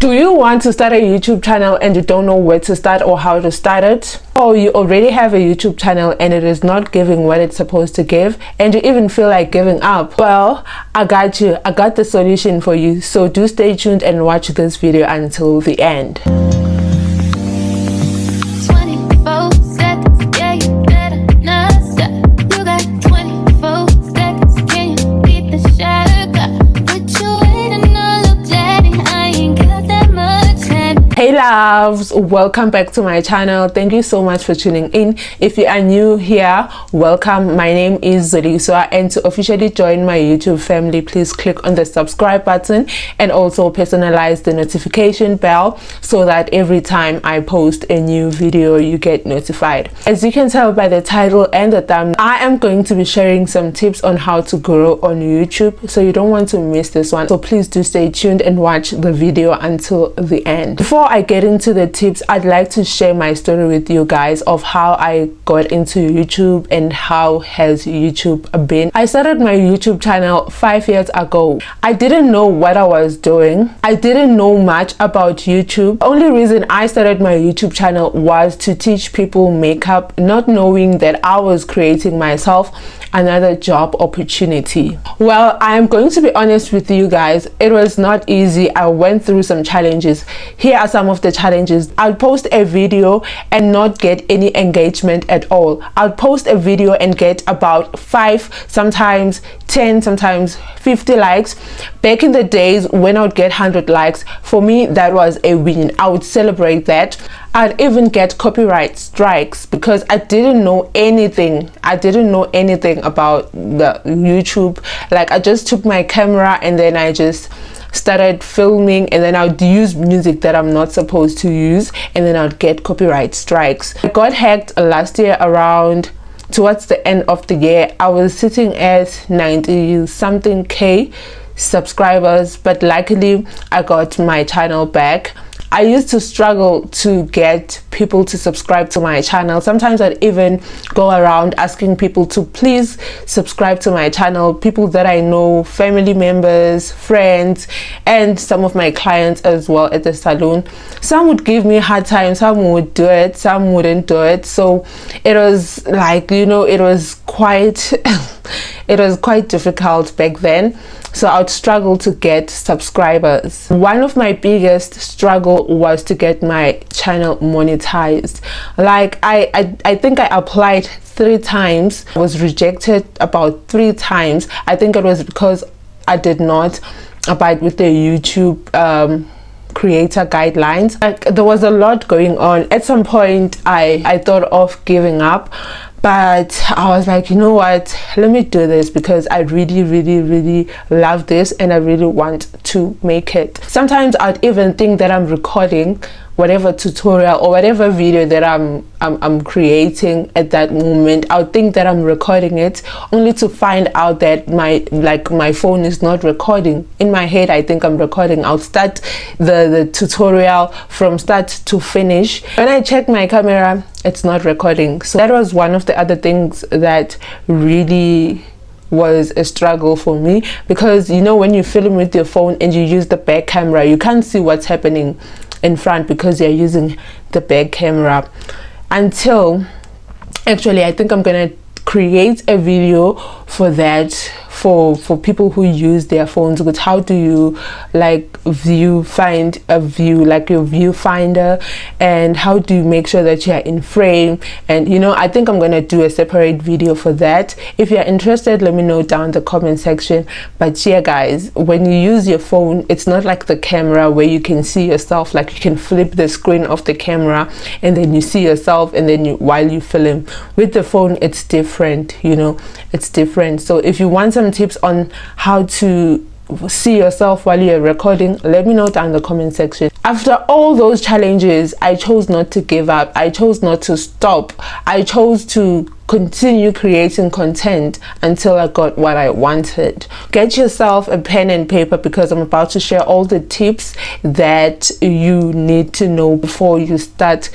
Do you want to start a YouTube channel and you don't know where to start or how to start it? Or you already have a YouTube channel and it is not giving what it's supposed to give and you even feel like giving up? Well, I got you. I got the solution for you. So do stay tuned and watch this video until the end. Hey loves, welcome back to my channel. Thank you so much for tuning in. If you are new here, welcome. My name is Zoliswa, and to officially join my YouTube family, please click on the subscribe button and also personalize the notification bell so that every time I post a new video you get notified. As you can tell by the title and the thumbnail, I am going to be sharing some tips on how to grow on YouTube, so you don't want to miss this one. So please do stay tuned and watch the video until the end. Before I get into the tips, I'd like to share my story with you guys of how I got into YouTube and how has YouTube been. I started my YouTube channel 5 years ago. I didn't know what I was doing. I didn't know much about YouTube. The only reason I started my YouTube channel was to teach people makeup, not knowing that I was creating myself another job opportunity. Well, I am going to be honest with you guys, it was not easy. I went through some challenges. Here are some of the challenges. I'll post a video and not get any engagement at all. I'll post a video and get about 5, sometimes 10, sometimes 50 likes. Back in the days when I would get 100 likes, for me that was a win. I would celebrate that. I'd even get copyright strikes because I didn't know anything. I didn't know anything about the YouTube. Like, I just took my camera and then I just started filming, and then I would use music that I'm not supposed to use, and then I'd get copyright strikes. I got hacked last year around towards the end of the year. I was sitting at 90 something K subscribers, but luckily I got my channel back. I used to struggle to get people to subscribe to my channel. Sometimes I'd even go around asking people to please subscribe to my channel, people that I know, family members, friends, and some of my clients as well at the salon. Some would give me a hard time, some would do it, some wouldn't do it. So it was like, you know, it was quite it was quite difficult back then. So I would struggle to get subscribers. One of my biggest struggle was to get my channel monetized. Like, I think I applied 3 times, was rejected about 3 times. I think it was because I did not abide with the YouTube creator guidelines. Like, there was a lot going on. At some point I thought of giving up, but I was like, you know what, let me do this because I really love this and I really want to make it. Sometimes I'd even think that I'm recording whatever tutorial or whatever video that I'm creating at that moment. I would think that I'm recording it, only to find out that my phone is not recording. In my head I think I'm recording. I'll start the tutorial from start to finish. When I check my camera, it's not recording. So that was one of the other things that really was a struggle for me, because you know, when you film with your phone and you use the back camera, you can't see what's happening in front because you're using the back camera. Until actually I think I'm gonna create a video for that, for people who use their phones. But how do you like find a view, like your viewfinder, and how do you make sure that you're in frame? And you know, I think I'm gonna do a separate video for that. If you're interested, let me know down in the comment section. But yeah guys, when you use your phone, it's not like the camera where you can see yourself. Like, you can flip the screen of the camera and then you see yourself, and then while you film. With the phone it's different, you know, it's different. So if you want some tips on how to see yourself while you're recording, let me know down in the comment section. After all those challenges, I chose not to give up. I chose not to stop. I chose to continue creating content until I got what I wanted. Get yourself a pen and paper because I'm about to share all the tips that you need to know before you start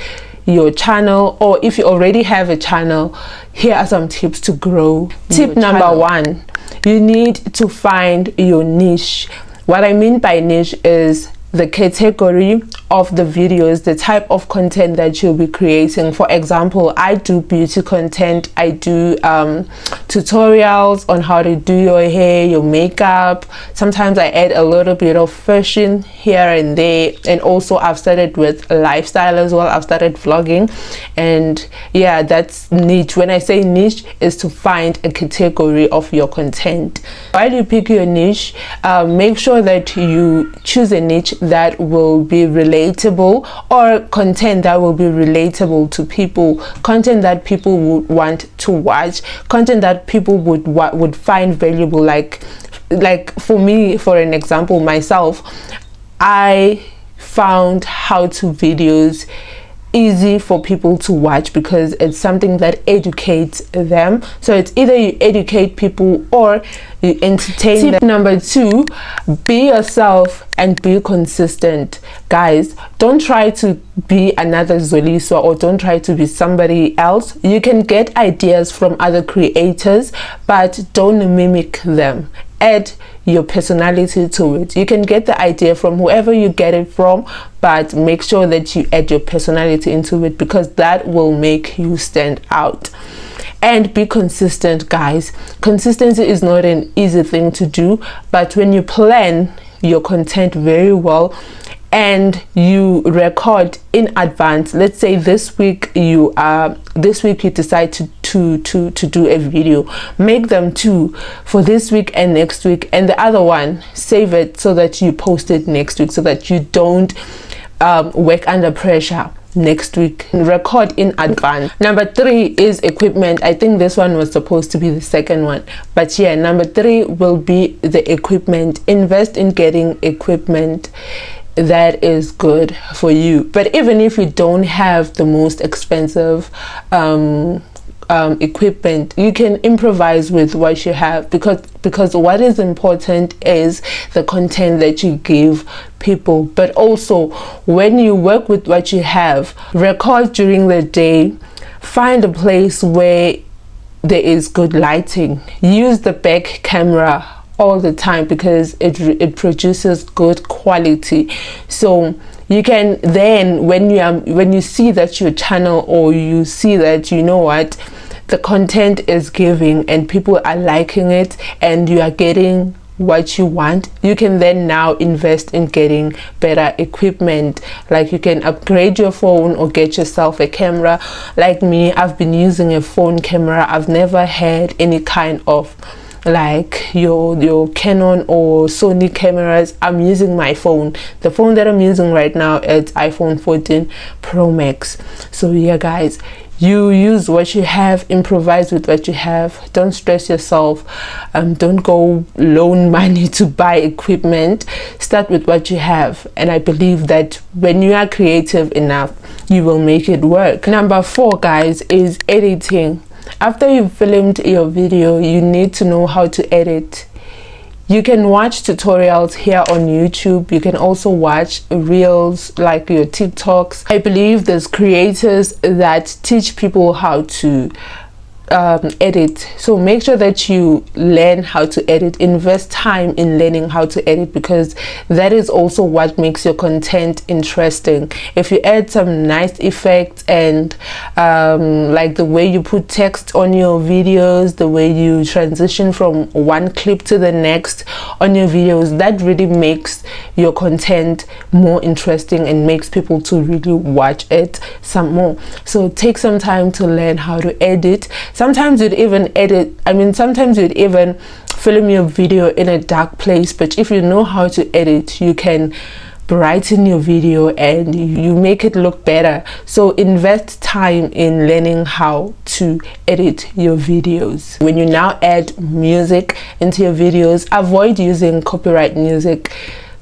your channel, or if you already have a channel, here are some tips to grow. Tip number 1, you need to find your niche. What I mean by niche is the category of the videos, the type of content that you'll be creating. For example, I do beauty content, I do tutorials on how to do your hair, your makeup. Sometimes I add a little bit of fashion here and there, and also I've started with lifestyle as well. I've started vlogging, and yeah, that's niche. When I say niche, is to find a category of your content. While you pick your niche, make sure that you choose a niche that will be relatable, or content that will be relatable to people, content that people would want to watch, content that people would find valuable. Like for me, for an example, myself, I found how-to videos easy for people to watch because it's something that educates them. So it's either you educate people or you entertain them. Tip number 2, be yourself and be consistent. Guys, don't try to be another Zoliswa, or don't try to be somebody else. You can get ideas from other creators, but don't mimic them. Add your personality to it. You can get the idea from whoever you get it from, but make sure that you add your personality into it, because that will make you stand out. And be consistent, guys. Consistency is not an easy thing to do, but when you plan your content very well and you record in advance, let's say this week you decide to do a video, make them 2 for this week and next week, and the other one save it so that you post it next week, so that you don't work under pressure next week. Record in advance. Number 3 is equipment. I think this one was supposed to be the second one, but yeah, number 3 will be the equipment. Invest in getting equipment that is good for you. But even if you don't have the most expensive equipment, you can improvise with what you have, because what is important is the content that you give people. But also, when you work with what you have, record during the day, find a place where there is good lighting, use the back camera all the time because it produces good quality. So you can then, when you see that your channel, or you see that, you know what, the content is giving and people are liking it and you are getting what you want, you can then now invest in getting better equipment. Like you can upgrade your phone or get yourself a camera. Like me, I've been using a phone camera. I've never had any kind of like your Canon or Sony cameras. I'm using my phone. The phone that I'm using right now is iPhone 14 Pro Max. So yeah, guys, you use what you have, improvise with what you have, don't stress yourself, don't go loan money to buy equipment. Start with what you have, and I believe that when you are creative enough, you will make it work. Number 4, guys, is editing. After you've filmed your video, you need to know how to edit. You can watch tutorials here on YouTube. You can also watch reels like your TikToks. I believe there's creators that teach people how to edit. So make sure that you learn how to edit. Invest time in learning how to edit, because that is also what makes your content interesting. If you add some nice effects and like the way you put text on your videos, the way you transition from one clip to the next on your videos, that really makes your content more interesting and makes people to really watch it some more. So take some time to learn how to edit. Sometimes you'd even sometimes you'd even film your video in a dark place, but if you know how to edit, you can brighten your video and you make it look better. So invest time in learning how to edit your videos. When you now add music into your videos, avoid using copyright music.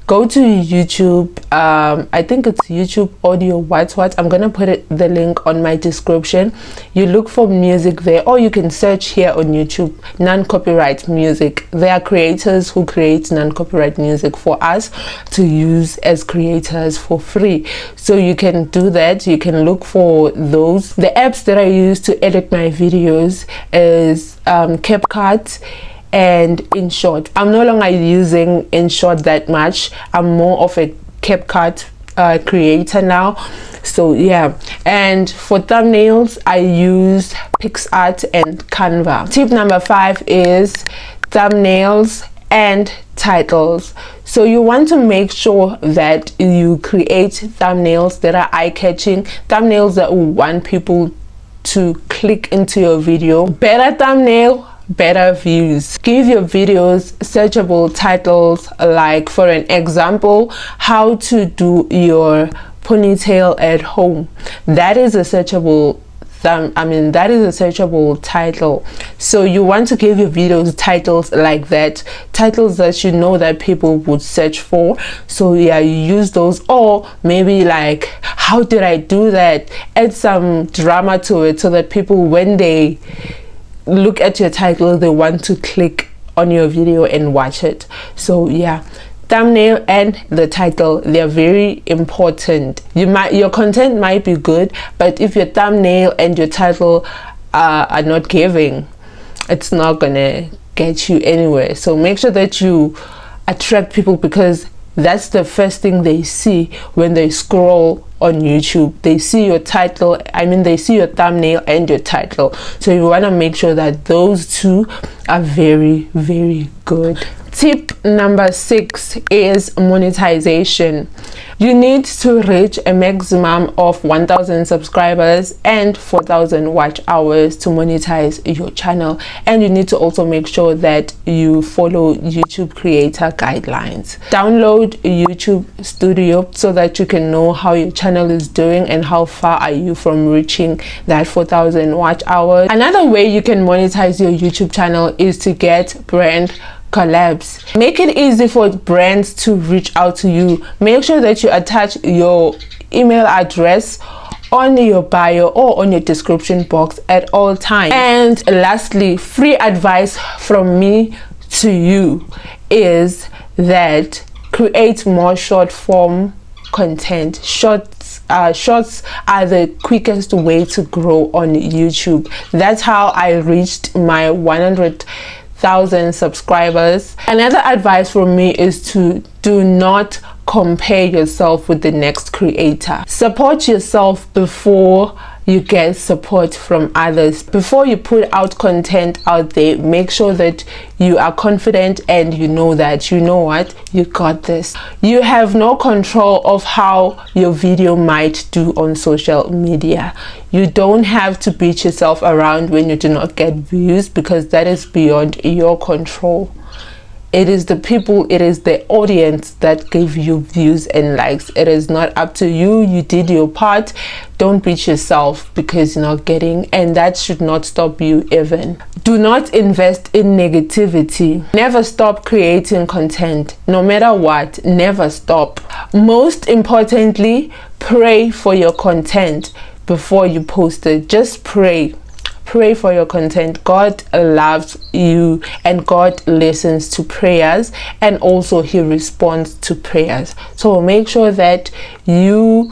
Go to YouTube. I think it's YouTube Audio what. I'm gonna put the link on my description. You look for music there, or you can search here on YouTube non-copyright music. There are creators who create non-copyright music for us to use as creators for free. So you can do that. You can look for those. The apps that I use to edit my videos is CapCut and InShot. I'm no longer using InShot that much. I'm more of a CapCut creator now. So yeah, and for thumbnails I use PicsArt and Canva. Tip number 5 is thumbnails and titles. So you want to make sure that you create thumbnails that are eye-catching, thumbnails that will want people to click into your video. Better thumbnail, better views. Give your videos searchable titles, like for an example, how to do your ponytail at home. That is a searchable that is a searchable title. So you want to give your videos titles like that, titles that you know that people would search for. So yeah, you use those. Or maybe like, how did I do that? Add some drama to it so that people, when they look at your title, they want to click on your video and watch it. So yeah, thumbnail and the title, they're very important. Your content might be good, but if your thumbnail and your title are not giving, it's not gonna get you anywhere. So make sure that you attract people, because that's the first thing they see when they scroll on YouTube. They see your title, they see your thumbnail and your title. So you want to make sure that those two are very, very good. Tip number 6 is monetization. You need to reach a maximum of 1,000 subscribers and 4,000 watch hours to monetize your channel. And you need to also make sure that you follow YouTube creator guidelines. Download YouTube Studio so that you can know how your channel is doing and how far are you from reaching that 4,000 watch hours. Another way you can monetize your YouTube channel is to get brand collabs. Make it easy for brands to reach out to you. Make sure that you attach your email address on your bio or on your description box at all times. And lastly, free advice from me to you is that create more short form content. Shorts are the quickest way to grow on YouTube. That's how I reached my 100,000 subscribers. Another advice from me is to do not compare yourself with the next creator. Support yourself before you get support from others. Before you put out content out there, make sure that you are confident and you know that, you know what, you got this. You have no control of how your video might do on social media. You don't have to beat yourself around when you do not get views, because that is beyond your control. It is the people, it is the audience that give you views and likes. It is not up to you. You did your part. Don't beat yourself because you're not getting, and that should not stop you even. Do not invest in negativity. Never stop creating content. No matter what, never stop. Most importantly, pray for your content before you post it. Just pray. Pray for your content. God loves you and God listens to prayers, and also he responds to prayers. So make sure that you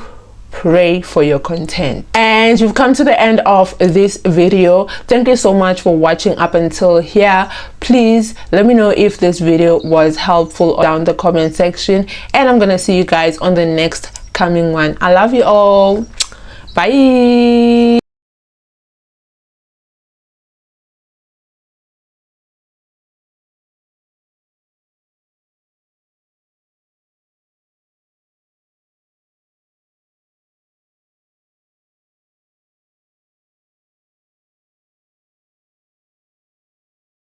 pray for your content. And you've come to the end of this video. Thank you so much for watching up until here. Please let me know if this video was helpful down the comment section, and I'm gonna see you guys on the next coming one. I love you all. Bye.